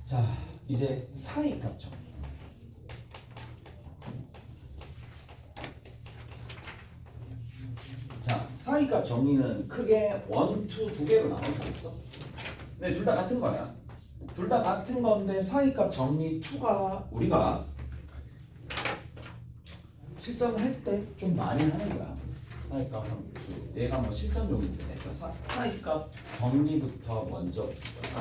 자, 이제 사이값 정리. 자, 사이값 정리는 크게 1, 2 두 개로 나눠져 있어. 근데 둘 다 같은 거야. 둘 다 같은 건데 사이값 정리 2가 우리가 실전을 할 때 좀 많이 하는 거야. 사이값 함수. 얘가 뭐 실전용인데 사이값 정리부터 먼저 봅시다.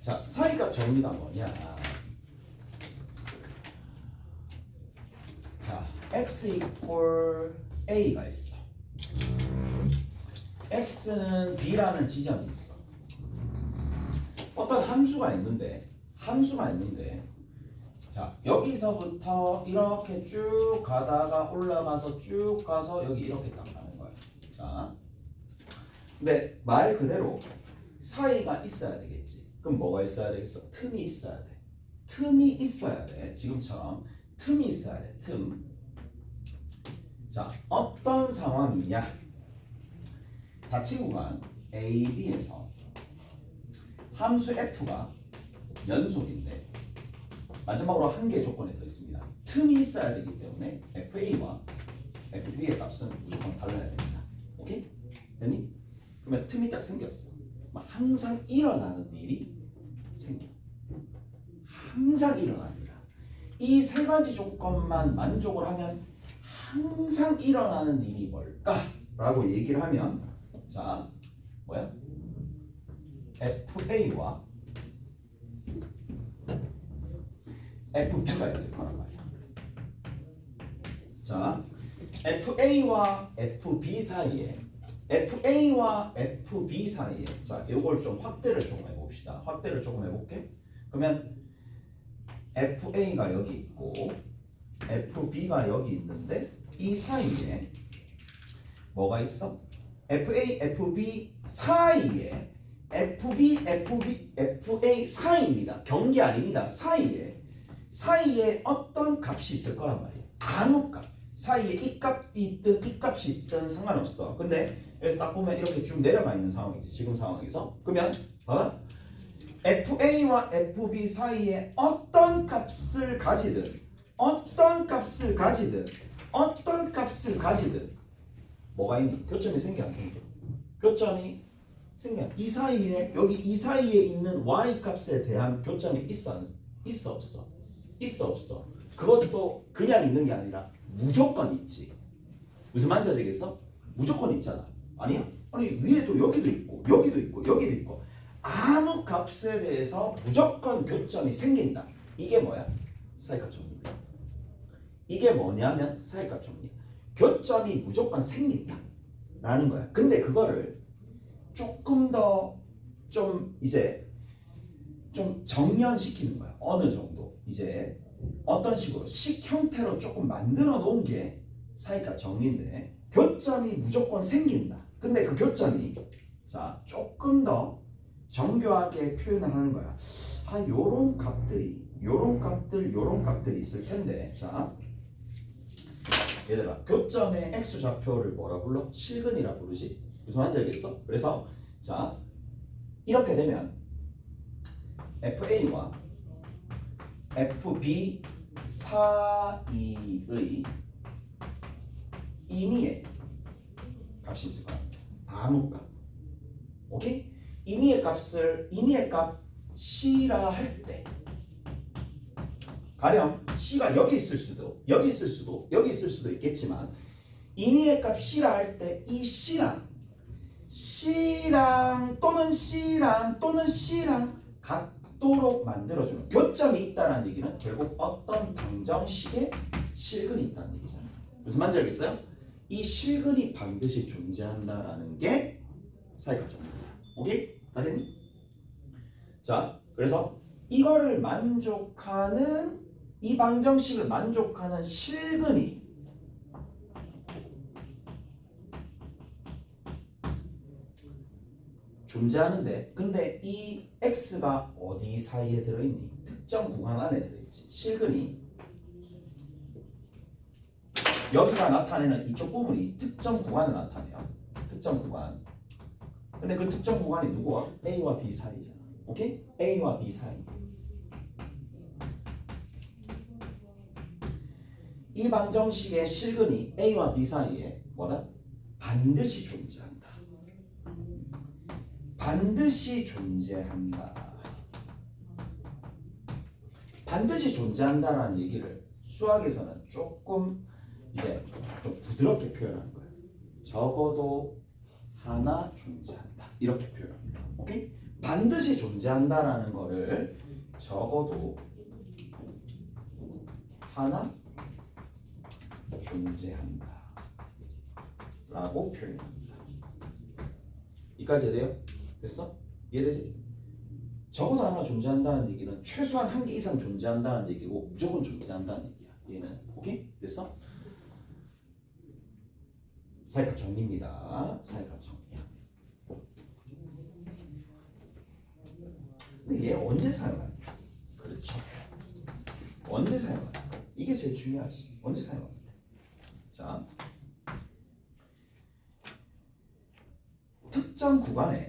자, 사이값 정리가 뭐냐? 자, x equal a가 있어. x는 b라는 지점이 있어. 어떤 함수가 있는데 자, 여기서부터 이렇게 쭉 가다가 올라가서 쭉 가서 여기 이렇게 딱 가는 거야. 자, 근데 말 그대로 사이가 있어야 되겠지. 그럼 뭐가 있어야 되겠어? 틈이 있어야 돼. 틈이 있어야 돼. 지금처럼 틈이 있어야 돼. 틈. 자, 어떤 상황이냐? 닫힌 구간 A, B에서 함수 F가 연속인데 마지막으로 한 개의 조건이 더 있습니다. 틈이 있어야 되기 때문에 FA와 FB의 값은 무조건 달라야 됩니다. 오케이? 됐니? 그러면 틈이 딱 생겼어. 항상 일어나는 일이 생겨. 항상 일어납니다. 이 세 가지 조건만 만족을 하면 항상 일어나는 일이 뭘까? 라고 얘기를 하면 자, 뭐야? FA와 FB가 있을 거란 말이야. 자, FA와 FB 사이에 자, 이걸 좀 확대를 조금 해봅시다. 확대를 조금 해볼게. 그러면 FA가 여기 있고 FB가 여기 있는데 이 사이에 뭐가 있어? FA, FB 사이에 FA 사이입니다. 경계 아닙니다. 사이에 어떤 값이 있을 거란 말이에요. 아무 값. 사이에 이 값이 있든 이 값이 있든 상관없어. 근데 여기서 딱 보면 이렇게 쭉 내려가 있는 상황이지. 지금 상황에서. 그러면 봐봐. FA와 FB 사이에 어떤 값을 가지든 뭐가 있니? 교점이 생겨 안 생겨? 교점이 생겨. 이 사이에 이 사이에 있는 y 값에 대한 교점이 있어 없어? 있어 없어? 그것도 그냥 있는 게 아니라 무조건 있지. 무슨 말인지 알겠어? 무조건 있잖아. 아니야? 아니 위에도 여기도 있고 아무 값에 대해서 무조건 교점이 생긴다. 이게 뭐야? 사이값 정리입니다. 이게 뭐냐면 사이값 정리. 교점이 무조건 생긴다 라는 거야. 근데 그거를 조금 더 좀 이제 좀 정연시키는 거야. 어느 정도 이제 어떤 식으로 식 형태로 조금 만들어 놓은 게 사이값 정리인데 교점이 무조건 생긴다. 근데 그 교점이 자 조금 더 정교하게 표현을 하는 거야. 요런 값들이 있을 텐데 자 얘들아 교점의 x좌표를 뭐라 불러? 실근이라 부르지. 무슨 말인지 알겠어? 그래서 자 이렇게 되면 FA와 FB 사이의 임의의 값이 있을 거야. 아무 값. 오케이? 임의의 값 C라 할 때 가령 C가 여기 있을 수도 있겠지만 임의의 값 C라 할 때 이 C랑 또는 C랑 같도록 만들어주는 교점이 있다는 얘기는 결국 어떤 방정식의 실근이 있다는 얘기잖아요. 무슨 말인지 알겠어요? 이 실근이 반드시 존재한다라는 게 사이값 정리입니다. 오케이? 알겠니? 자, 그래서 이거를 만족하는 이 방정식을 만족하는 실근이 존재하는데 근데 이 x가 어디 사이에 들어있니? 특정 구간 안에 들어있지. 실근이 여기가 나타내는 이쪽 부분이 특정 구간을 나타내요. 특정 구간. 근데 그 특정 구간이 누구와? A와 B 사이잖아. 오케이? A와 B 사이. 이 방정식의 실근이 A와 B 사이에 뭐다? 반드시 존재한다. 반드시 존재한다. 반드시 존재한다라는 얘기를 수학에서는 조금 이제 좀 부드럽게 표현하는 거예요. 적어도 하나 존재한다. 이렇게 표현합니다. 오케이? 반드시 존재한다라는 거를 적어도 하나 존재한다 라고 표현합니다. 이까지 돼요? 됐어? 이해되지? 적어도 하나 존재한다는 얘기는 최소한 한 개 이상 존재한다는 얘기고 무조건 존재한다는 얘기야. 얘는 오케이? 됐어? 사회값 정리입니다. 사회값 정리야. 근데 얘 언제 사용하냐? 그렇죠. 언제 사용하냐? 이게 제일 중요하지. 언제 사용하냐? 자, 특정 구간에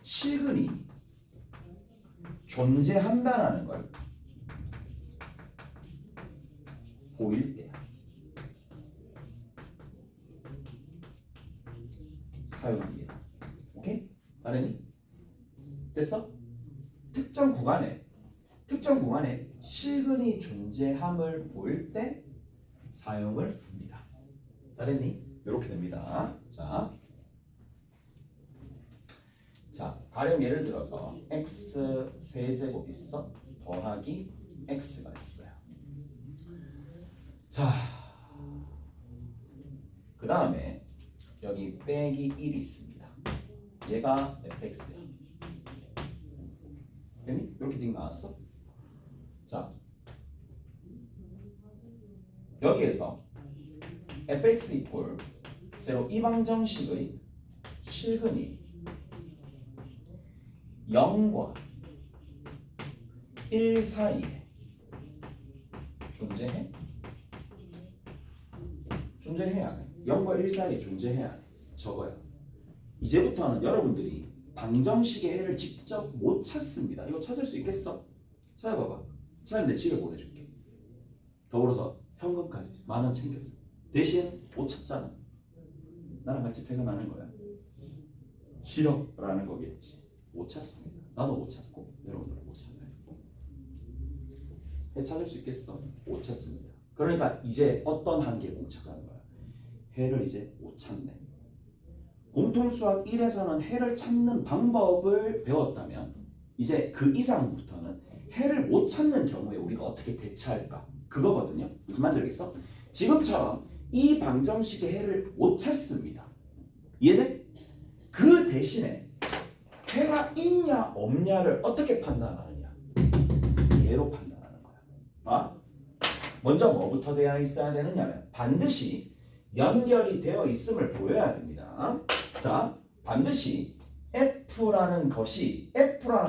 실근이 존재한다라는 걸 보일 때 사용합니다. 오케이? 알았니? 됐어? 특정 구간에 실근이 존재함을 보일 때 사용을 합니다. 알았니? 이렇게 됩니다. 자, 가령 예를 들어서 x 세제곱 있어? 더하기 x가 있어요. 자, 그 다음에 여기 빼기 1이 있습니다. 얘가 fx야. 됐니? 이렇게 띵 나왔어? 자, 여기에서 fx 이퀄 0 이 방정식의 실근이 0과 1 사이에 존재해? 존재해야 해. 0과 1 사이에 존재해야 해. 적어요. 이제부터는 여러분들이 방정식의 해를 직접 못 찾습니다. 이거 찾을 수 있겠어? 찾아봐봐. 찾으면 내 집에 보내줄게. 더불어서 현금까지 10,000원 챙겼어. 대신 못 찾잖아. 나랑 같이 퇴근하는 거야. 싫어 라는 거겠지. 못 찾습니다. 나도 못 찾고 여러분들은 못 찾아요. 해 찾을 수 있겠어? 못 찾습니다. 그러니까 이제 어떤 한계에 봉착하는 거야? 해를 이제 못 찾네. 공통수학 1에서는 해를 찾는 방법을 배웠다면 이제 그 이상부터는 해를 못 찾는 경우에 우리가 어떻게 대처할까? 그거거든요. 무슨 말인지 알겠어? 지금처럼 이 방정식의 해를 못 찾습니다. 이해돼? 그 대신에 해가 있냐 없냐를 어떻게 판단하느냐? 얘로 판단하는 거야. 먼저 뭐부터 되어 있어야 되느냐면 반드시 연결이 되어 있음을 보여야 됩니다. 자, 반드시 f라는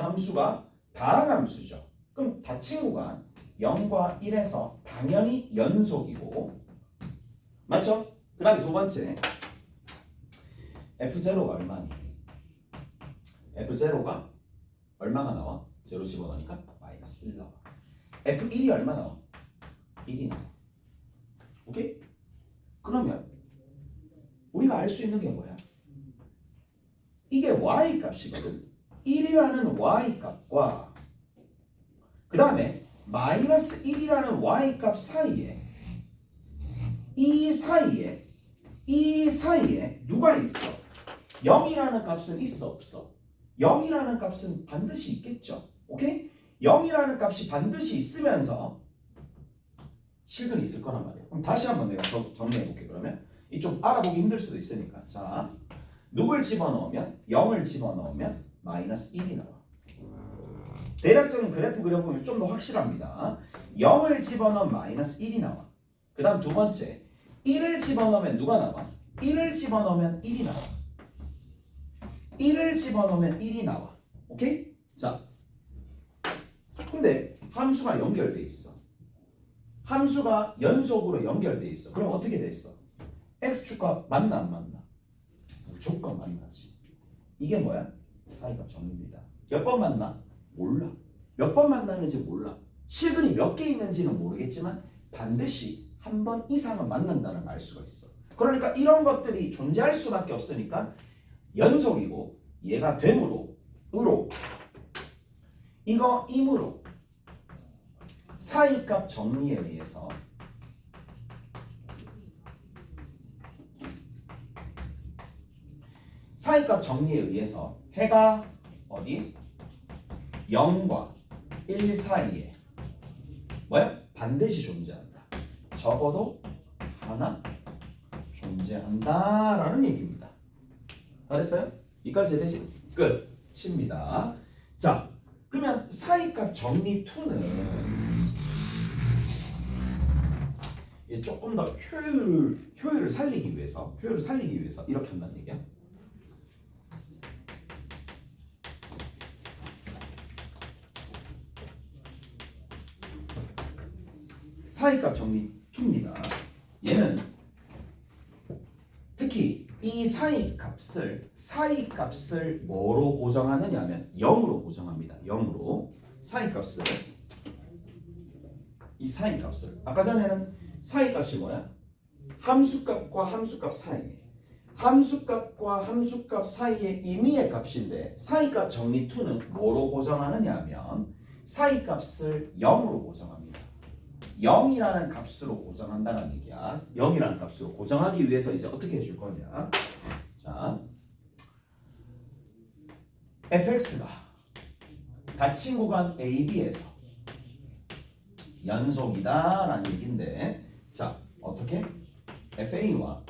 함수가 다항함수죠. 그럼 닫힌 구간 0과 1에서 당연히 연속이고, 맞죠? 그 다음에 두 번째 f0가 얼마니? f0가 얼마가 나와? 0 집어넣으니까 마이너스 1 나와. f1이 얼마 나와? 1이 나와. 오케이? 그러면 우리가 알 수 있는 게 뭐야? 이게 y 값이거든. 1이라는 y 값과 그 다음에 마이너스 1이라는 y 값 사이에 이 사이에 누가 있어? 0이라는 값은 있어 없어? 0이라는 값은 반드시 있겠죠. 오케이? 0이라는 값이 반드시 있으면서 실근이 있을 거란 말이에요. 그럼 다시 한번 내가 정리해 볼게. 그러면 이 좀 알아보기 힘들 수도 있으니까. 자, 누굴 집어넣으면 0을 집어넣으면 마이너스 1이 나와. 대략적인 그래프 그려보면 좀 더 확실합니다. 0을 집어넣으면 마이너스 1이 나와. 그 다음 두 번째 1을 집어넣으면 누가 나와? 1을 집어넣으면 1이 나와. 1을 집어넣으면 1이 나와. 오케이? 자, 근데 함수가 연결돼 있어. 함수가 연속으로 연결돼 있어. 그럼 어떻게 돼 있어? x축과 맞나 안 맞나? 무조건 만나지. 이게 뭐야? 사이값 정리입니다. 몇 번 만나? 몰라. 몇 번 만나는지 몰라. 실근이 몇 개 있는지는 모르겠지만 반드시 한 번 이상은 만난다는 걸 알 수가 있어. 그러니까 이런 것들이 존재할 수밖에 없으니까 연속이고 얘가 되므로 으로 이거 임으로 사이값 정리에 의해서 사이값 정리에 의해서 해가 어디? 0과 1 사이에 뭐야? 반드시 존재한다. 적어도 하나 존재한다라는 얘기입니다. 알았어요? 여기까지 되지? 끝입니다. 자, 그러면 사이값 정리 2는 조금 더 효율을 살리기 위해서 이렇게 한다는 얘기야. 사이값 정리 2입니다. 얘는 특히 이 사이값을 뭐로 고정하느냐 하면 0으로 고정합니다. 0으로 이 사이값을 아까 전에는 사이값이 뭐야? 함수값과 함수값 사이에 함수값과 함수값 사이의 임의의 값인데 사이값 정리 2는 뭐로 고정하느냐 하면 사이값을 0으로 고정합니다. 0이라는 값으로 고정한다는 얘기야. 0이라는 값으로 고정하기 위해서 이제 어떻게 해줄 거냐. 자, fx가 닫힌 구간 AB에서 연속이다라는 얘기인데 자, 어떻게? FA와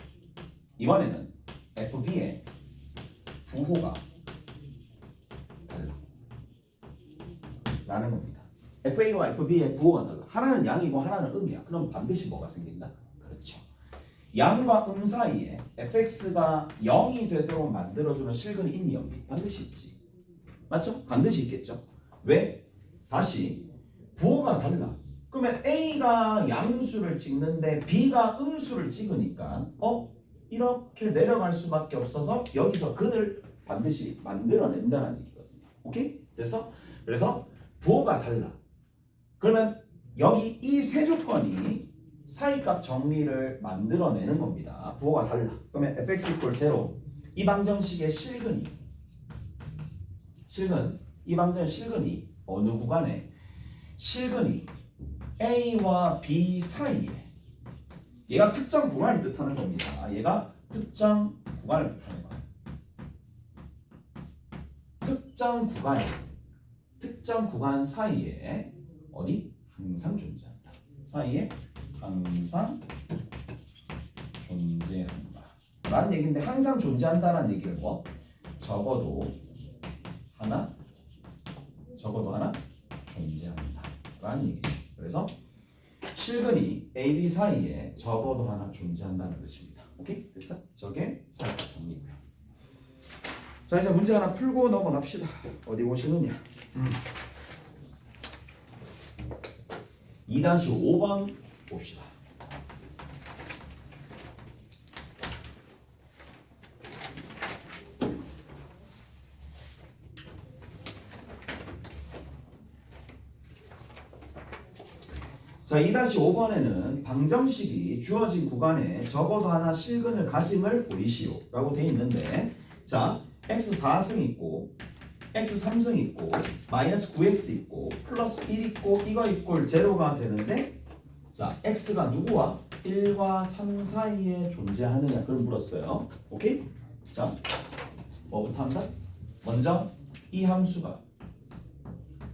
이번에는 FB의 부호가 달라 라는 겁니다. FA와 FB의 부호가 달라. 하나는 양이고 하나는 음이야. 그럼 반드시 뭐가 생긴다? 그렇죠. 양과 사이에 fx가 0이 되도록 만들어주는 실근이 있니 없니? 반드시 있지. 맞죠? 반드시 있겠죠. 왜? 다시 부호가 달라. 그러면 A가 양수를 찍는데 B가 음수를 찍으니까 이렇게 내려갈 수밖에 없어서 여기서 근을 반드시 만들어낸다는 얘기거든요. 오케이? 됐어? 그래서 부호가 달라. 그러면 여기 이 세 조건이 사이값 정리를 만들어내는 겁니다. 부호가 달라. 그러면 fx equal 0 이 방정식의 실근 이 방정의 실근이 어느 구간에 실근이 A와 B 사이에 얘가 특정 구간을 뜻하는 겁니다. 얘가 특정 구간을 뜻하는 거야. 특정 구간 사이에 어디? 항상 존재한다. 사이에 항상 존재한다. 라는 얘기인데 항상 존재한다라는 얘기를 뭐? 적어도 하나 존재한다. 라는 얘기죠. 그래서 실근이 A, B 사이에 적어도 하나 존재한다는 뜻입니다. 오케이? 됐어? 저게 사이값 정리고요. 자, 이제 문제 하나 풀고 넘어갑시다. 어디 보시느냐? 2-5번 봅시다. 자, 2-5번에는 방정식이 주어진 구간에 적어도 하나 실근을 가짐을 보이시오 라고 되어 있는데 자, x4승 있고 x3승 있고 마이너스 9x 있고 플러스 1 있고 이거 이꼴 0가 되는데 자, x가 누구와 1과 3 사이에 존재하느냐 그걸 물었어요. 오케이? 자, 뭐부터 한다? 먼저 이 함수가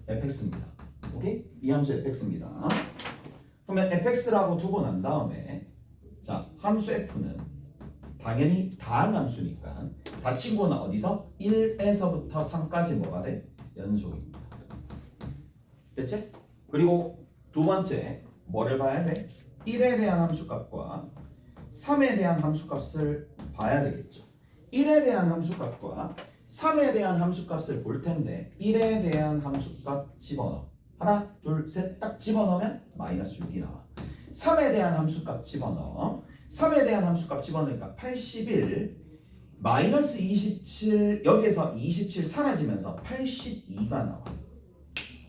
fx입니다. 오케이? 이 함수 fx입니다. 그러면 fx라고 두고 난 다음에 자, 함수 f는 당연히 다항함수니까 닫힌 구는 어디서? 1에서부터 3까지 뭐가 돼? 연속입니다. 됐지? 그리고 두 번째 뭐를 봐야 돼? 1에 대한 함수값과 3에 대한 함수값을 봐야 되겠죠. 1에 대한 함수값과 3에 대한 함수값을 볼 텐데 1에 대한 함수값 집어넣어. 하나, 둘, 셋 딱 집어넣으면 마이너스 6이 나와. 3에 대한 함수값 집어넣어. 3에 대한 함수값 집어넣으니까 81 마이너스 27 여기에서 27 사라지면서 82가 나와.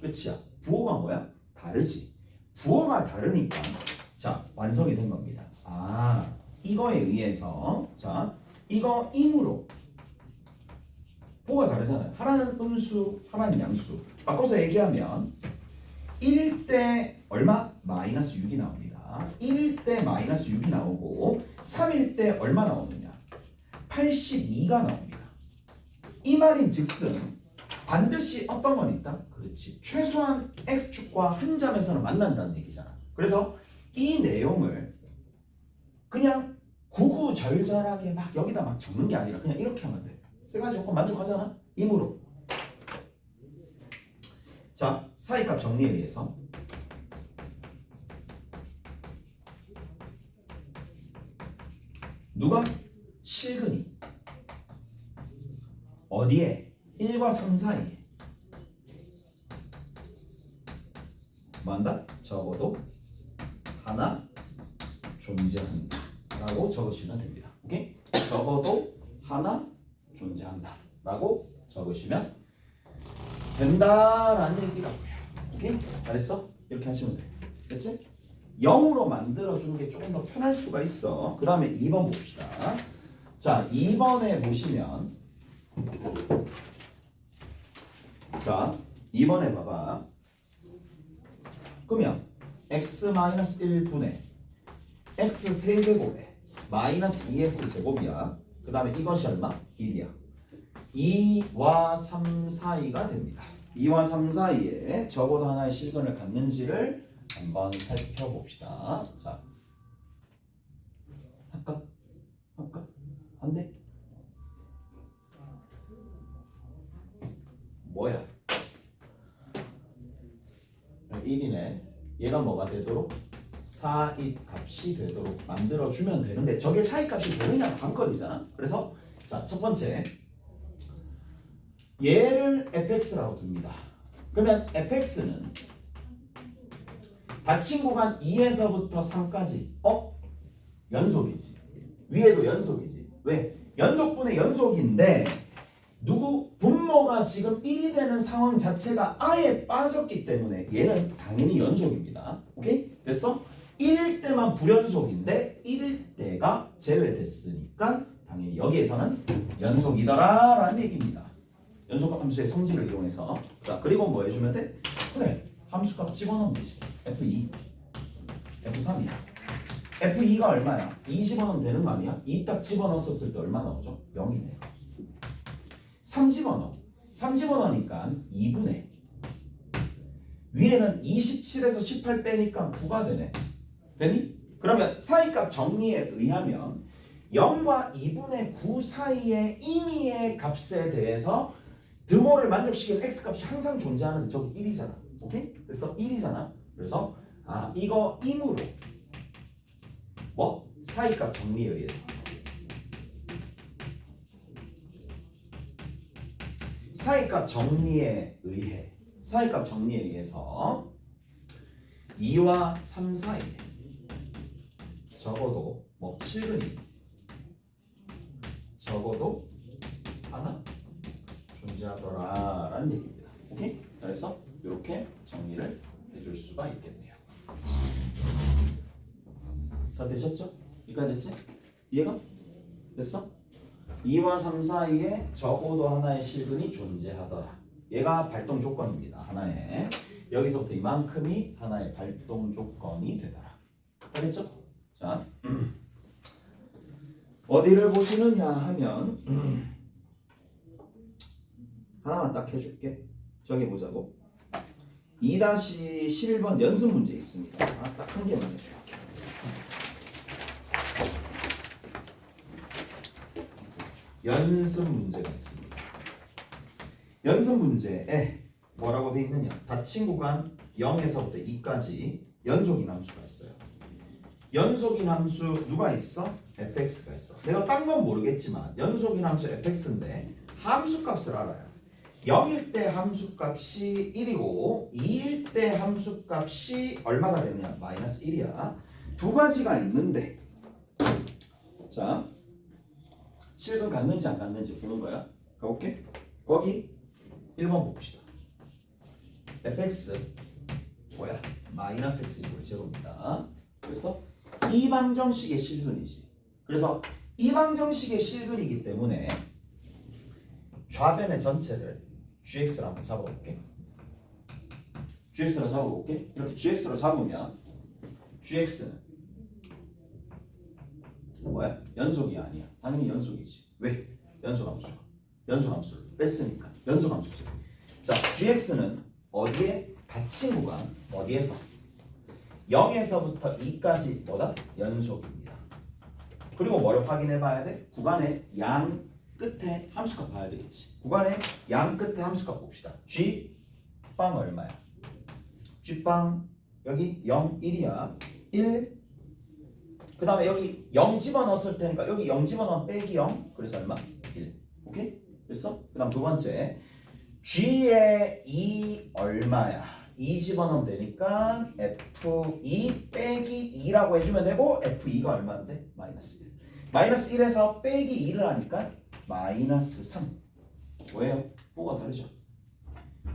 끝이야. 부호가 뭐야? 다르지. 부호가 다르니까 자 완성이 된 겁니다. 아 이거에 의해서 자 이거 임으로 부호가 다르잖아요. 하나는 음수, 하나는 양수. 바꿔서 얘기하면 1일 때 얼마? 마이너스 6이 나옵니다. 1일 때 마이너스 6이 나오고 3일 때 얼마 나오느냐? 82가 나옵니다. 이 말인 즉슨 반드시 어떤 건 있다? 그렇지. 최소한 x축과 한 점에서는 만난다는 얘기잖아. 그래서 이 내용을 그냥 구구절절하게 막 여기다 막 적는 게 아니라 그냥 이렇게 하면 돼. 세 가지 조건 만족하잖아? 임으로. 자, 사이값 정리에 의해서 누가? 실근이 어디에? 1과 3 사이에 뭐한다? 적어도 하나 존재한다 라고 적으시면 됩니다. 오케이? 적어도 하나 존재한다 라고 적으시면 된다라는 얘기라고요. 오케이? 잘했어? 이렇게 하시면 돼. 됐지? 0으로 만들어주는 게 조금 더 편할 수가 있어. 그 다음에 2번 봅시다. 자, 2번에 보시면 자, 2번에 봐봐. 그러면 x-1분의 x 세제곱에 마이너스 2x 제곱이야. 그 다음에 이것이 얼마? 1이야. 2와 3 사이가 됩니다. 2와 3 사이에 적어도 하나의 실근을 갖는지를 한번 살펴봅시다. 자, 할까? 안 돼? 뭐야? 1이네. 얘가 뭐가 되도록? 사이 값이 되도록 만들어주면 되는데 저게 사이 값이 되느냐가 관건이잖아. 그래서 자, 첫 번째 얘를 fx라고 둡니다. 그러면 fx는 닫힌 구간 2에서부터 3까지 연속이지. 위에도 연속이지. 왜? 연속분의 연속인데 누구? 분모가 지금 1이 되는 상황 자체가 아예 빠졌기 때문에 얘는 당연히 연속입니다. 오케이? 됐어? 1일 때만 불연속인데 1일 때가 제외됐으니까 당연히 여기에서는 연속이더라 라는 얘기입니다. 연속 함수의 성질을 이용해서 자 그리고 뭐 해주면 돼? 그래 함수값 집어넣으면 되지. F2 F3이야. F2가 얼마야? 2 집어넣으면 되는 거 아니야? 2 딱 집어넣었을 때 얼마 나오죠? 0이네요. 3 집어넣어. 3 집어넣으니까 2분의 위에는 27에서 18 빼니까 9가 되네. 되니? 그러면 사이값 정리에 의하면 0과 2분의 9 사이의 임의의 값에 대해서 등호를 만족시키는 x값이 항상 존재하는 저기 1이잖아. 오케이? 그래서 1이잖아. 그래서 이거 임으로 뭐? 사이값 정리에 의해서 사이값 정리에 의해서 2와 3 사이에 적어도 뭐 실근이 적어도 하나 존재하더라 라는 얘기입니다. 오케이? 그래서 이렇게 정리를 해줄 수가 있겠네요. 자 되셨죠? 이해가 됐지? 이해가? 됐어? 2와 3 사이에 적어도 하나의 실근이 존재하더라. 얘가 발동 조건입니다. 하나의 여기서부터 이만큼이 하나의 발동 조건이 되더라. 알겠죠? 자 어디를 보시느냐 하면 하나만 딱 해줄게. 저기 보자고. 2-11번 연습 문제 있습니다. 딱 한 개만 해줄게. 연습 문제가 있습니다. 연습 문제에 뭐라고 돼 있느냐? 닫힌 구간 0에서부터 2까지 연속인 함수가 있어요. 연속인 함수 누가 있어? fx가 있어. 내가 딴 건 모르겠지만 연속인 함수 fx인데 함수값을 알아요. 0일 때 함수값이 1이고 2일 때 함수값이 얼마가 되느냐? 마이너스 1이야. 두 가지가 있는데 자 실근 갖는지 안 갖는지 보는 거야. 가볼게. 거기 1번 봅시다. fx 뭐야? 마이너스 x이고 제곱입니다. 그래서 이방정식의 실근이지. 그래서 이방정식의 실근이기 때문에 좌변의 전체를 gx로 한번 잡아볼게. gx로 잡아볼게. 이렇게 gx로 잡으면 gx는 뭐야? 연속이 아니야. 당연히 연속이지. 왜? 연속함수를 뺐으니까 연속함수지. 자, gx는 어디에? 닫힌 구간 어디에서? 0에서부터 2까지 뭐다? 연속입니다. 그리고 뭘 확인해 봐야 돼? 구간의 양 끝에 함수값 봐야 되겠지. 구간의 양 끝에 함수값 봅시다. g 빵 얼마야? g 빵 여기 0, 1이야. 1. 그 다음에 여기 0 집어넣었을 테니까 여기 0 집어넣으면 빼기 0. 그래서 얼마? 1. 오케이? 됐어? 그 다음 두 번째 g의 2 얼마야? 2 집어넣으면 되니까 f2 빼기 2라고 해주면 되고 f2가 얼마인데? 마이너스 1. 마이너스 1에서 빼기 2를 하니까 마이너스 3. 뭐예요? 부호가 다르죠.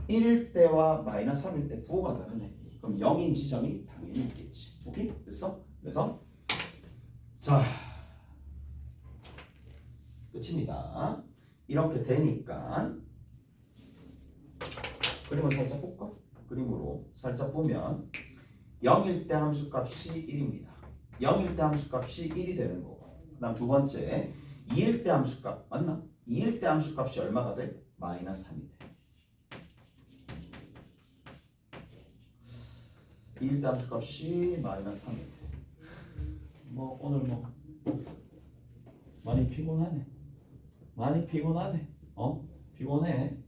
1일 때와 마이너스 3일 때 부호가 다르네. 그럼 0인 지점이 당연히 있겠지. 오케이? 됐어? 그래서 자 끝입니다. 이렇게 되니까 그림을 살짝 볼까? 그림으로 살짝 보면 0일 때 함수값이 1입니다. 0일 때 함수값이 1이 되는 거고 그 다음 두 번째 2일 때 함수값 맞나? 2일 때 함수값이 얼마가 돼? 마이너스 3이 돼. 2일 때 함수값이 마이너스 3이 돼. 뭐 오늘 뭐 많이 피곤하네. 많이 피곤하네. 피곤해.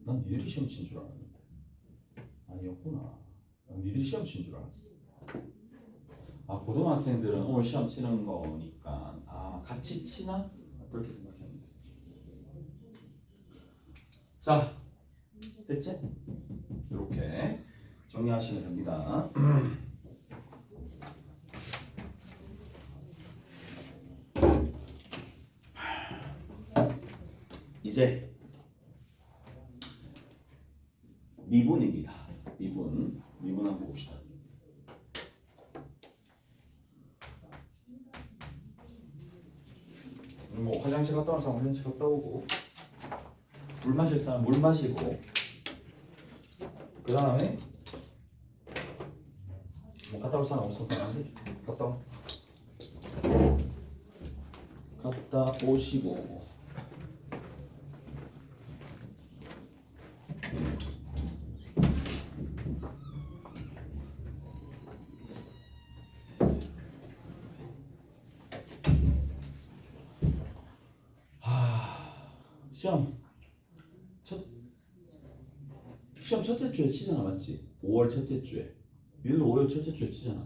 난 니들이 시험 친 줄 알았는데 아니었구나. 난 니들이 시험 친 줄 알았어. 아 고등학생들은 오늘 시험 치는 거니까 아 같이 치나? 그렇게 생각했는데. 자 됐지? 이렇게 정리하시면 됩니다. 이제 미분입니다. 미분 한번 봅시다. 뭐 화장실 갔다 온 사람 화장실 갔다 오고 물 마실 사람 물 마시고 그 다음에 뭐 갔다 올 사람 없으면 갔다 오시고 시험 첫째 주에 치잖아, 맞지? 5월 첫째 주에. 니들 5월 첫째 주에 치잖아.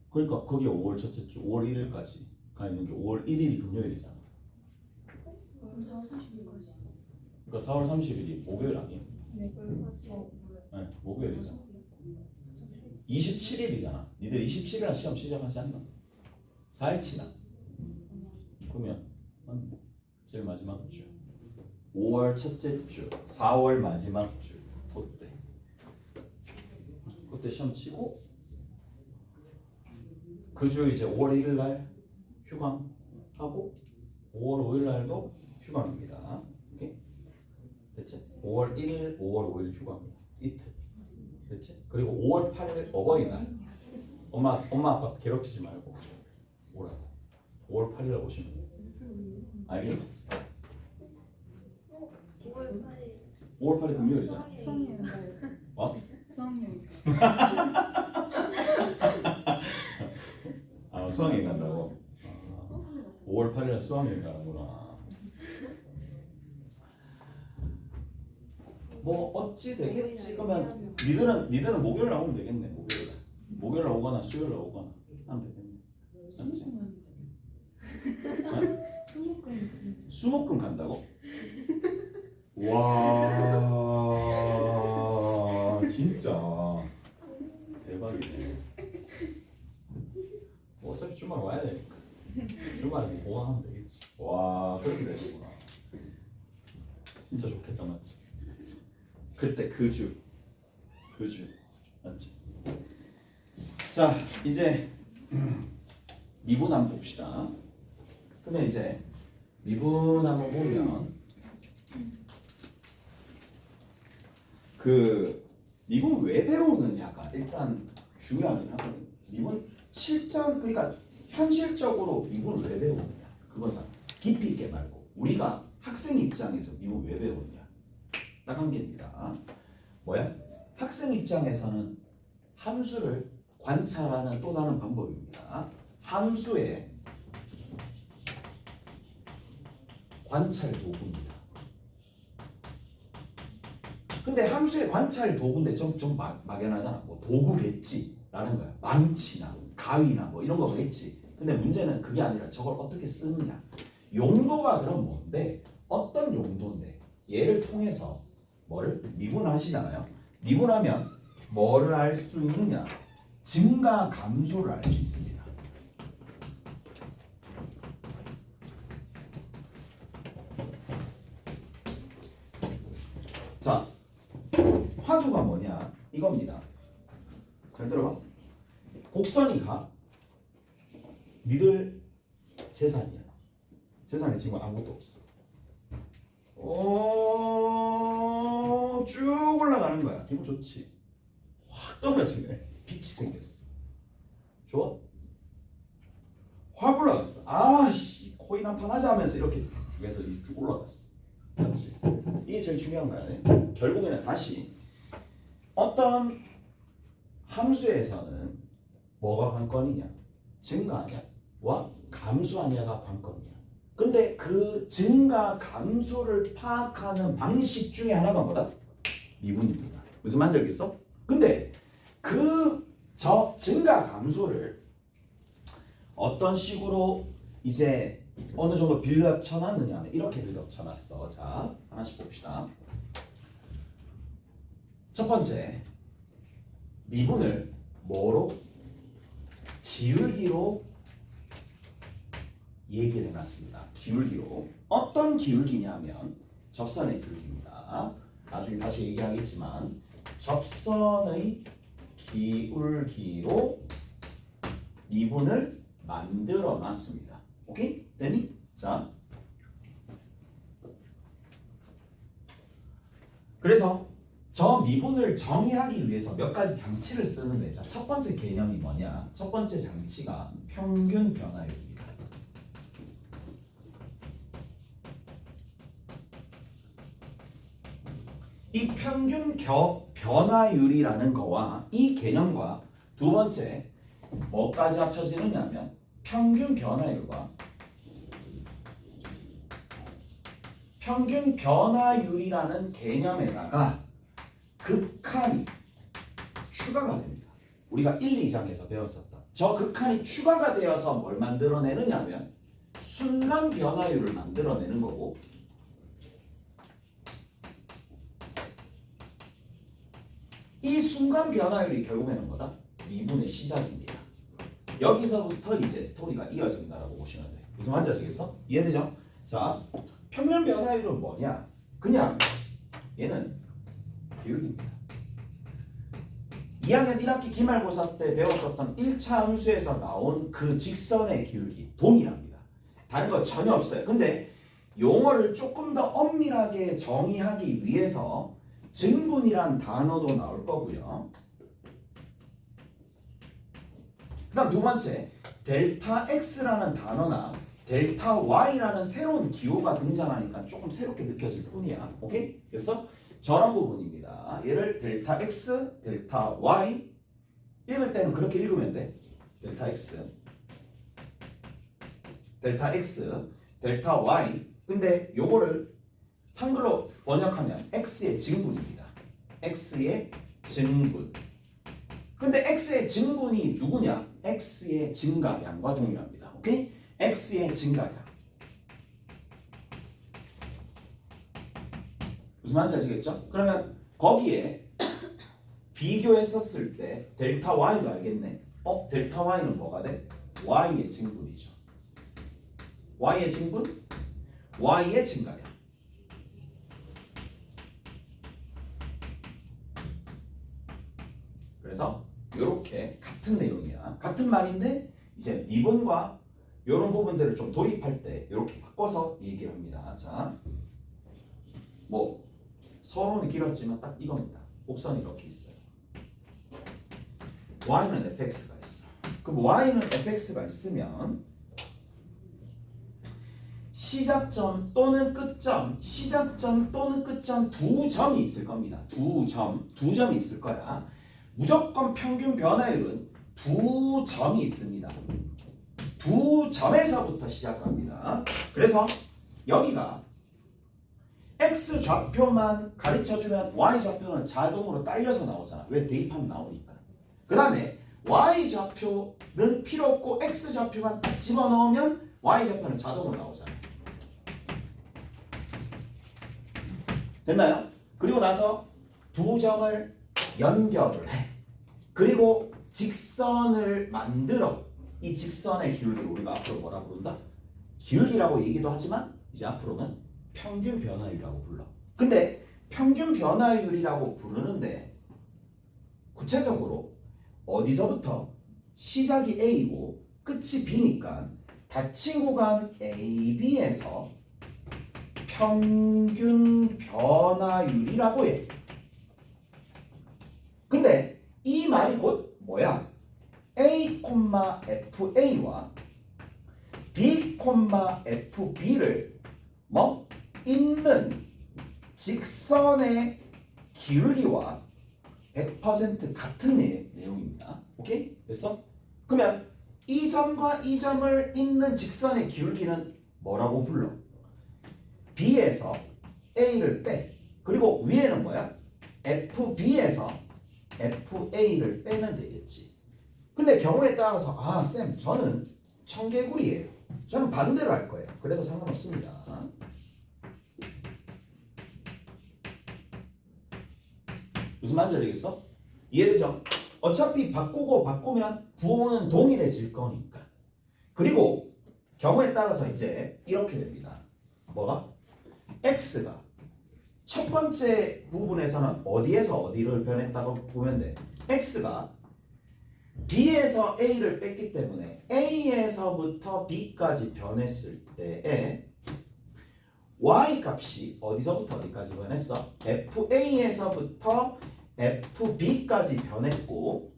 그러니까 거기 5월 첫째 주, 5월 1일까지 가 있는 게 5월 1일이 금요일이잖아. 그럼 4월 30일까지. 그러니까 4월 30일이 목요일 아니에요? 네. 네, 목요일이잖아. 27일이잖아. 니들 27일날 시험 시작하지 않나? 4일 치나? 그러면 제일 마지막 주 5월 첫째 주 4월 마지막 주 그때 시험 치고 그 주 이제 5월 1일 날 휴강하고 5월 5일 날도 휴강입니다. 오케이? 됐지? 5월 1일, 5월 5일 휴강이야. 이틀. 됐지? 그리고 5월 8일 어버이날. 엄마 아빠 괴롭히지 말고 오라고. 5월 8일에 오시면 돼. 알겠지? 5월 8일. 5월 8일 금요일이잖아. 수학여행. 수학여행. 아 수학여행 간다고? 5월 8일에 수학여행 가는구나. 뭐 어찌 되겠지? 그러면 니들은 목요일 날 오면 되겠네. 목요일 날 오거나 수요일 날 오거나 하면 되겠네. 수목금 간다고? 와 진짜 대박이네. 뭐 어차피 주말 와야 되니까. 주말에 뭐 보강하면 되겠지. 와 그렇게 되는구나. 진짜 좋겠다 맞지? 그때 그주 맞지? 자 이제 미분 한번 봅시다. 그러면 이제 미분 한번 보면 그 미분 왜 배우느냐가 일단 중요하긴 하거든. 미분 실전 그러니까 현실적으로 미분을 왜 배우느냐 그거잖아. 깊이 있게 말고 우리가 학생 입장에서 미분 왜 배우느냐 딱 한 개입니다. 뭐야? 학생 입장에서는 함수를 관찰하는 또 다른 방법입니다. 함수의 관찰 도구입니다. 근데 함수의 관찰 도구인데 좀 막연하잖아. 뭐 도구겠지라는 거야. 망치나 가위나 뭐 이런 거겠지. 근데 문제는 그게 아니라 저걸 어떻게 쓰느냐. 용도가 그럼 뭔데? 어떤 용도인데? 얘를 통해서 뭐를 미분하시잖아요. 미분하면 뭐를 알 수 있느냐? 증가 감소를 알 수 있습니다. 자, 화두가 뭐냐? 이겁니다. 잘 들어봐. 곡선이 가. 니들 재산이야. 재산이 지금 아무것도 없어. 쭉 올라가는 거야. 기분 좋지? 확 떨어지네. 빛이 생겼어. 좋아? 확 올라갔어. 아씨 코인 한판 하자 하면서 이렇게 쭉해서 쭉 올라갔어. 그렇지? 이게 제일 중요한 거야. 결국에는 다시 어떤 함수에서는 뭐가 관건이냐? 증가하냐와 감소하냐가 관건이야. 근데 그 증가 감소를 파악하는 방식 중에 하나가 뭐다? 미분입니다. 무슨 말인지 알겠어? 근데 그 증가 감소를 어떤 식으로 이제 어느 정도 빌드업 쳐놨느냐면 이렇게 빌드업 쳐놨어. 자, 하나씩 봅시다. 첫 번째, 미분을 뭐로? 기울기로 얘기를 해놨습니다. 기울기로. 어떤 기울기냐면 접선의 기울기입니다. 나중에 다시 얘기하겠지만 접선의 기울기로 미분을 만들어 놨습니다. 오케이? 됐니? 자, 그래서 저 미분을 정의하기 위해서 몇 가지 장치를 쓰는데, 자, 첫 번째 개념이 뭐냐? 첫 번째 장치가 평균 변화율입니다. 이 평균 변화율이라는 거와 이 개념과 두 번째 뭐까지 합쳐지느냐 하면 평균 변화율과 평균 변화율이라는 개념에다가 극한이 추가가 됩니다. 우리가 1, 2장에서 배웠었던 저 극한이 추가가 되어서 뭘 만들어내느냐 하면 순간 변화율을 만들어내는 거고, 이 순간 변화율이 결국에는 뭐다? 미분의 시작입니다. 여기서부터 이제 스토리가 이어진다라고 보시면 돼요. 무슨 말인지 아시겠어? 이해되죠? 자, 평균 변화율은 뭐냐? 그냥 얘는 기울기입니다. 2학년 1학기 기말고사 때 배웠었던 1차 함수에서 나온 그 직선의 기울기 동일합니다. 다른 거 전혀 없어요. 근데 용어를 조금 더 엄밀하게 정의하기 위해서 증분이란 단어도 나올 거고요. 그 다음 두 번째, 델타 X라는 단어나 델타 Y라는 새로운 기호가 등장하니까 조금 새롭게 느껴질 뿐이야. 오케이? 됐어? 저런 부분입니다. 얘를 델타 X, 델타 Y 읽을 때는 그렇게 읽으면 돼. 델타 X, 델타 X, 델타 Y. 근데 요거를 한글로 번역하면 X의 증분입니다. X의 증분. 근데 X의 증분이 누구냐? X의 증가량과 동일합니다. 오케이? X의 증가량. 무슨 말인지 아시겠죠? 그러면 거기에 비교했었을 때 델타 Y도 알겠네. 델타 Y는 뭐가 돼? Y의 증분이죠. y의 증분, y의 증가량. 그래서 이렇게 같은 내용이야. 같은 말인데 이제 미분과 이런 부분들을 좀 도입할 때 이렇게 바꿔서 얘기를 합니다. 자, 뭐 서론이 길었지만 딱 이겁니다. 곡선이 이렇게 있어요. y는 fx가 있어. 그럼 y는 fx가 있으면 시작점 또는 끝점, 시작점 또는 끝점 두 점이 있을 겁니다. 두 점이 있을 거야. 무조건 평균 변화율은 두 점이 있습니다. 두 점에서부터 시작합니다. 그래서 여기가 x 좌표만 가르쳐주면 y 좌표는 자동으로 딸려서 나오잖아. 왜? 대입하면 나오니까. 그 다음에 y 좌표는 필요 없고 x 좌표만 딱 집어넣으면 y 좌표는 자동으로 나오잖아. 됐나요? 그리고 나서 두 점을 연결을 해. 그리고 직선을 만들어. 이 직선의 기울기를 우리가 앞으로 뭐라 부른다? 기울기라고 얘기도 하지만 이제 앞으로는 평균 변화율이라고 불러. 근데 평균 변화율이라고 부르는데 구체적으로 어디서부터 시작이 A고 끝이 B니까 닫힌 구간 AB에서 평균 변화율이라고 해. 근데 이 말이 곧 뭐야? A, FA와 B, FB를 뭐? 있는 직선의 기울기와 100% 같은 내용입니다. 오케이? 됐어? 그러면 이 점과 이 점을 잇는 직선의 기울기는 뭐라고 불러? B에서 A를 빼. 그리고 위에는 뭐야? FB에서 FA를 빼면 되겠지. 근데 경우에 따라서 아, 쌤, 저는 청개구리예요. 저는 반대로 할 거예요. 그래도 상관없습니다. 무슨 말인지 알겠어? 이해되죠? 어차피 바꾸면 부호는 동일해질 거니까. 그리고 경우에 따라서 이제 이렇게 됩니다. 뭐가? x가 첫 번째 부분에서는 어디에서 어디를 변했다고 보면 돼. x가 b에서 a를 뺐기 때문에 a에서부터 b까지 변했을 때에 y 값이 어디서부터 어디까지 변했어? fa에서부터 fb까지 변했고,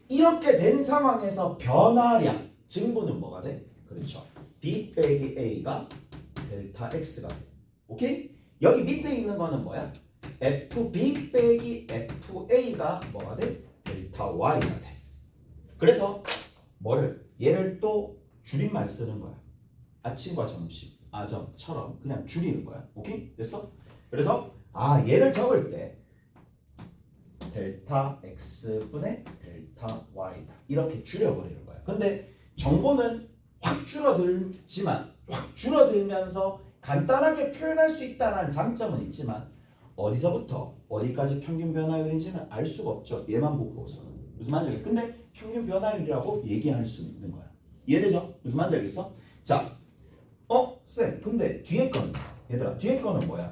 이렇게 된 상황에서 변화량 증분은 뭐가 돼? 그렇죠. b 빼기 a가 델타 x가 돼. 오케이? 여기 밑에 있는 거는 뭐야? fb 빼기 fa가 뭐가 돼? 델타 y가 돼. 그래서 뭐를? 얘를 또 줄임말 쓰는 거야. 아침과 점심, 아점처럼 그냥 줄이는 거야. 오케이? 됐어? 그래서 얘를 적을 때 델타 x분의 델타 y다. 이렇게 줄여버리는 거야. 근데 정보는 확 줄어들면서 간단하게 표현할 수 있다는 장점은 있지만 어디서부터 어디까지 평균 변화율인지는 알 수가 없죠. 얘만 보고서는. 무슨 말인지 알겠어? 근데 평균 변화율이라고 얘기할 수 있는 거야. 이해되죠? 무슨 말인지 알겠어? 자, 쌤, 근데 뒤에 거는 얘들아, 뒤에 거는 뭐야?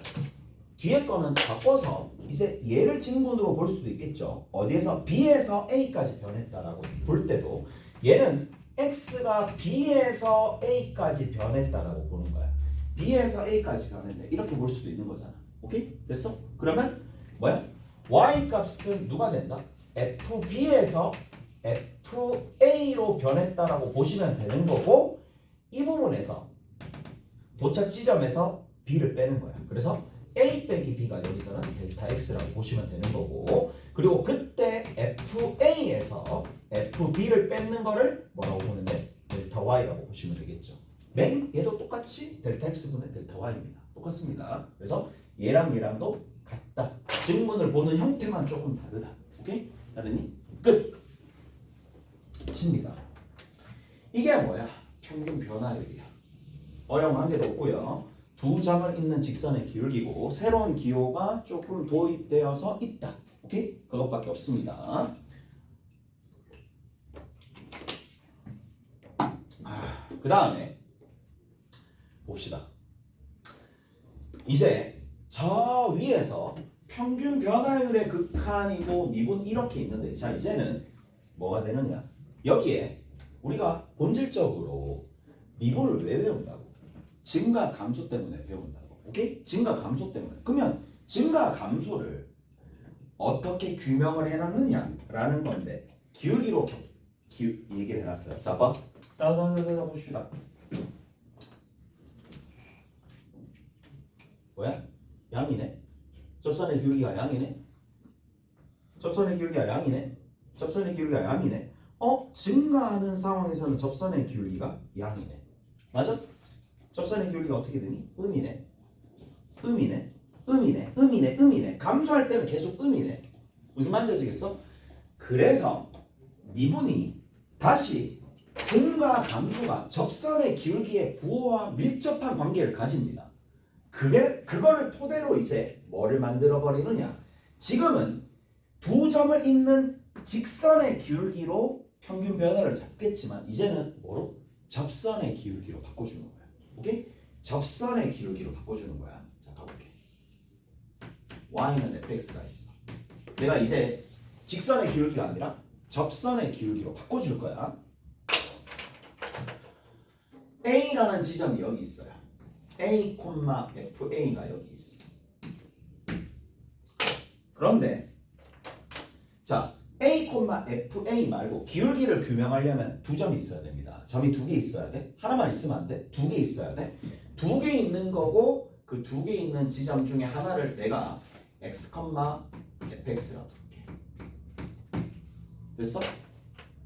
뒤에 거는 바꿔서 이제 얘를 증분으로 볼 수도 있겠죠. 어디에서? B에서 A까지 변했다라고 볼 때도 얘는 X가 B에서 A까지 변했다라고 보는 거야. B에서 A까지 변했네. 이렇게 볼 수도 있는 거잖아. 오케이? 됐어? 그러면 뭐야? Y 값은 누가 된다? FB에서 FA로 변했다라고 보시면 되는 거고, 이 부분에서 도착 지점에서 B를 빼는 거야. 그래서 A 빼기 B가 여기서는 델타 X라고 보시면 되는 거고, 그리고 그때 FA에서 FB를 뺏는 거를 뭐라고 보는데? 델타 Y라고 보시면 되겠죠. 얘도 똑같이 델타 X분의 델타 Y입니다. 똑같습니다. 그래서 얘랑도 같다. 증문을 보는 형태만 조금 다르다. 오케이? 알았니? 끝! 칩니다. 이게 뭐야? 평균 변화율이야. 어려운 한 개도 없고요. 두 점을 잇는 직선의 기울기고 새로운 기호가 조금 도입되어서 있다. 오케이? 그것밖에 없습니다. 그 다음에 봅시다. 이제 저 위에서 평균 변화율의 극한이고 미분 이렇게 있는데, 자 이제는 뭐가 되느냐? 여기에 우리가 본질적으로 미분을 왜 배운다고? 증가 감소 때문에 배운다고. 오케이? 증가 감소 때문에. 그러면 증가 감소를 어떻게 규명을 해놨느냐라는 건데, 기울기로 얘기를 해놨어요. 자, 봐. 따다다다 보십시다. 뭐야? 양이네. 접선의 기울기가 양이네. 접선의 기울기가 양이네. 접선의 기울기가 양이네. 증가하는 상황에서는 접선의 기울기가 양이네. 맞아? 접선의 기울기가 어떻게 되니? 음이네. 음이네. 음이네. 음이네. 음이네. 감소할 때는 계속 음이네. 무슨 말인지 아시겠어? 그래서 미분이 다시 증가 감소가 접선의 기울기의 부호와 밀접한 관계를 가집니다. 그거를 토대로 이제 뭐를 만들어 버리느냐? 지금은 두 점을 잇는 직선의 기울기로 평균 변화를 잡겠지만, 이제는 뭐로? 접선의 기울기로 바꿔주는 거야. 오케이? 접선의 기울기로 바꿔주는 거야. 자, 가볼게. y는 fx가 있어. 내가 이제 직선의 기울기가 아니라 접선의 기울기로 바꿔줄 거야. A라는 지점이 여기 있어요. A, FA가 여기 있어. 그런데 자, A, FA 말고 기울기를 규명하려면 두 점이 있어야 됩니다. 점이 두 개 있어야 돼. 하나만 있으면 안 돼. 두 개 있어야 돼. 두 개 있는 거고, 그 두 개 있는 지점 중에 하나를 내가 x, fx라고 부를게. 됐어?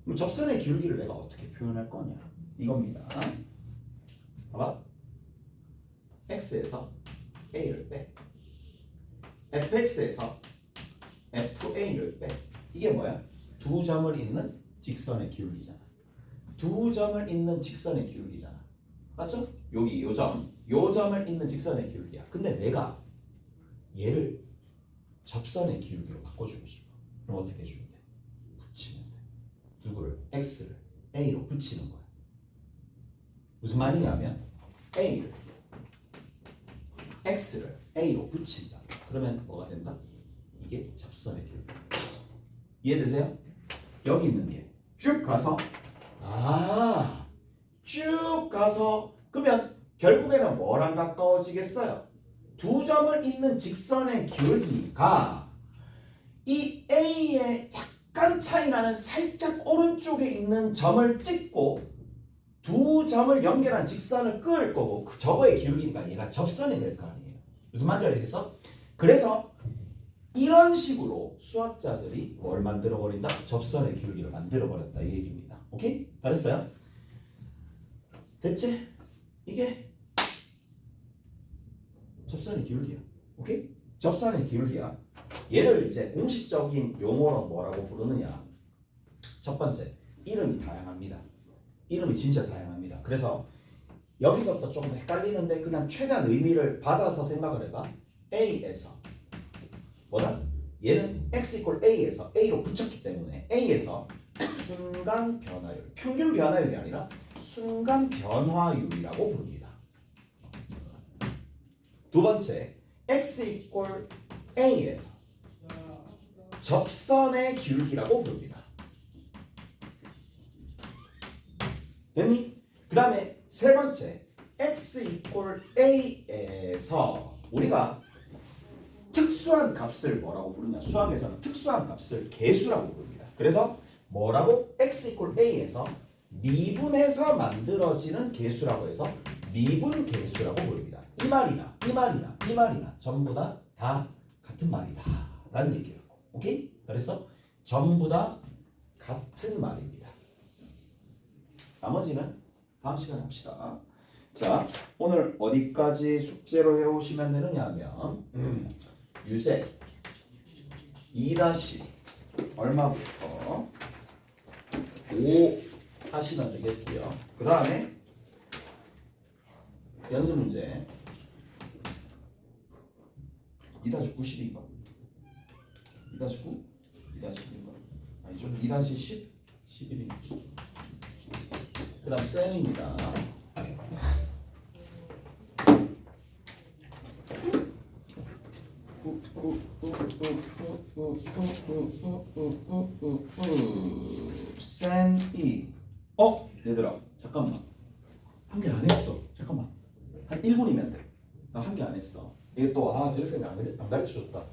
그럼 접선의 기울기를 내가 어떻게 표현할 거냐? 이겁니다. 봐봐. x에서 a를 빼. fx에서 fa를 빼. 이게 뭐야? 두 점을 잇는 직선의 기울기잖아. 두 점을 잇는 직선의 기울기잖아. 맞죠? 여기 요 점을 잇는 직선의 기울기야. 근데 내가 얘를 접선의 기울기로 바꿔주고 싶어. 그럼 어떻게 해주면 돼? 붙이면 돼. 누구를? x를 a로 붙이는 거야. 무슨 말이냐면 a를 x를 a로 붙인다. 그러면 뭐가 된다? 이게 접선의 기울기. 이해되세요? 여기 있는 게 쭉 가서 쭉 가서 그러면 결국에는 뭐랑 가까워지겠어요? 두 점을 잇는 직선의 기울기가 이 A의 약간 차이 나는 살짝 오른쪽에 있는 점을 찍고 두 점을 연결한 직선을 끄을 거고, 그 저거의 기울기니까 얘가 접선이 될 거 아니에요. 무슨 말인지 알겠어? 그래서 이런 식으로 수학자들이 뭘 만들어 버린다? 접선의 기울기를 만들어 버렸다, 이 얘기입니다. 오케이? 잘했어요? 됐지? 이게 접선의 기울기야. 오케이? 접선의 기울기야. 얘를 이제 공식적인 용어로 뭐라고 부르느냐? 첫 번째, 이름이 다양합니다. 이름이 진짜 다양합니다. 그래서 여기서부터 조금 헷갈리는데 그냥 최대한 의미를 받아서 생각을 해봐. A에서 뭐다? 얘는 x = A에서 A로 붙였기 때문에 A에서 순간 변화율, 평균 변화율이 아니라 순간 변화율이라고 부릅니다. 두 번째, x = A에서 접선의 기울기라고 부릅니다. 됐니? 그 다음에 세 번째, x = A에서 우리가 특수한 값을 뭐라고 부르냐? 수학에서는 특수한 값을 계수라고 부릅니다. 그래서 뭐라고? x = A에서 미분해서 만들어지는 계수라고 해서 미분 계수라고 부릅니다. 이 말이나 전부 다 같은 말이다 라는 얘기예요. 오케이? 그래서 전부 다 같은 말입니다. 나머지는 다음 시간에 합시다. 자, 오늘 어디까지 숙제로 해오시면 되느냐 하면 유제 2- 얼마부터 5 하시면 되겠고요. 그 다음에 연습 문제 2-92번 2-9 2-12번 아니죠? 2-10 11입니다. 그 다음 쌤입니다. 쌤이 얘들아 잠깐만 한 개 안 했어. 잠깐만 한 1분이면 돼. 나 한 개 안 했어. 이게 또 저쌤이 안 가르쳐줬다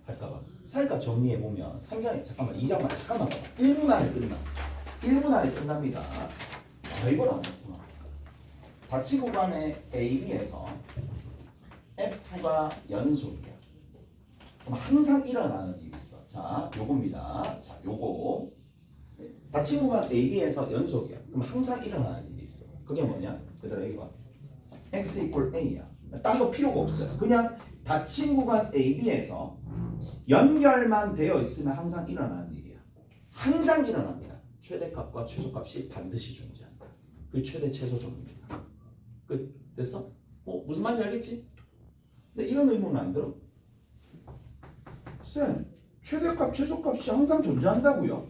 할까봐. 사이값 정리해보면 상장이 잠깐만 2장만 잠깐만 봐봐. 1분 안에 끝나. 1분 안에 끝납니다. 이걸 안 했구나. 닫힌 구간의 AB에서 F가 연속이야. 그럼 항상 일어나는 일이 있어. 자, 요겁니다. 자, 요거. 닫힌 구간 AB에서 연속이야. 그럼 항상 일어나는 일이 있어. 그게 뭐냐? 얘들아 여기 봐. X 이퀄 A야. 딴 거 필요가 없어요. 그냥 닫힌 구간 AB에서 연결만 되어 있으면 항상 일어나는 일이야. 항상 일어납니다. 최대값과 최소값이 반드시 존재한다. 그 최대 최소 정도입니다. 끝. 됐어? 무슨 말인지 알겠지? 근데 이런 의문은 안 들어? 쌤, 최대값 최소값이 항상 존재한다고요?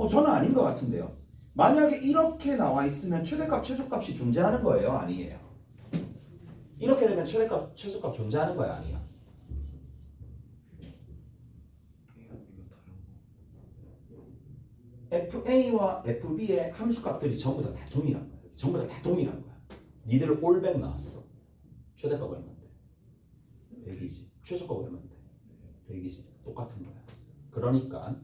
저는 아닌 것 같은데요. 만약에 이렇게 나와 있으면 최대값 최소값이 존재하는 거예요? 아니에요? 이렇게 되면 최대값 최소값 존재하는 거야? 아니야? FA와 FB의 함수값들이 전부 다 동일한 거야. 전부 다 동일한 거야. 니들 올백 나왔어. 최대값 얼마인데? 100이지. 최소값 얼마인데? 100이지. 똑같은 거야. 그러니까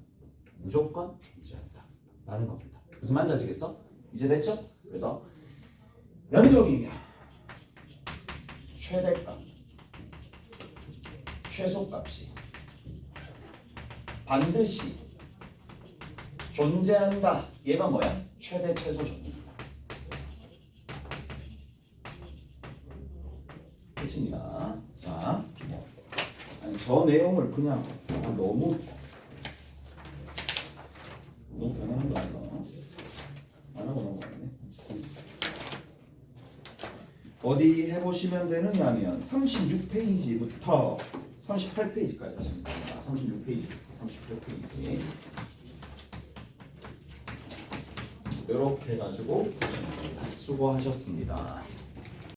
무조건 존재한다 라는 겁니다. 무슨 말인지 아시겠어? 이제 됐죠? 그래서 연속이면 최대값 최소값이 반드시 존재한다. 얘가 뭐야? 최대 최소 정도입니다. 끝입니다. 자, 저 내용을 그냥 너무 변하는 거라서 안 하고 넘어가네. 어디 해보시면 되느냐 하면 36페이지부터 38페이지까지 하시면 됩니다. 36페이지부터 38페이지 이렇게 해가지고 보시면 됩니다. 수고하셨습니다.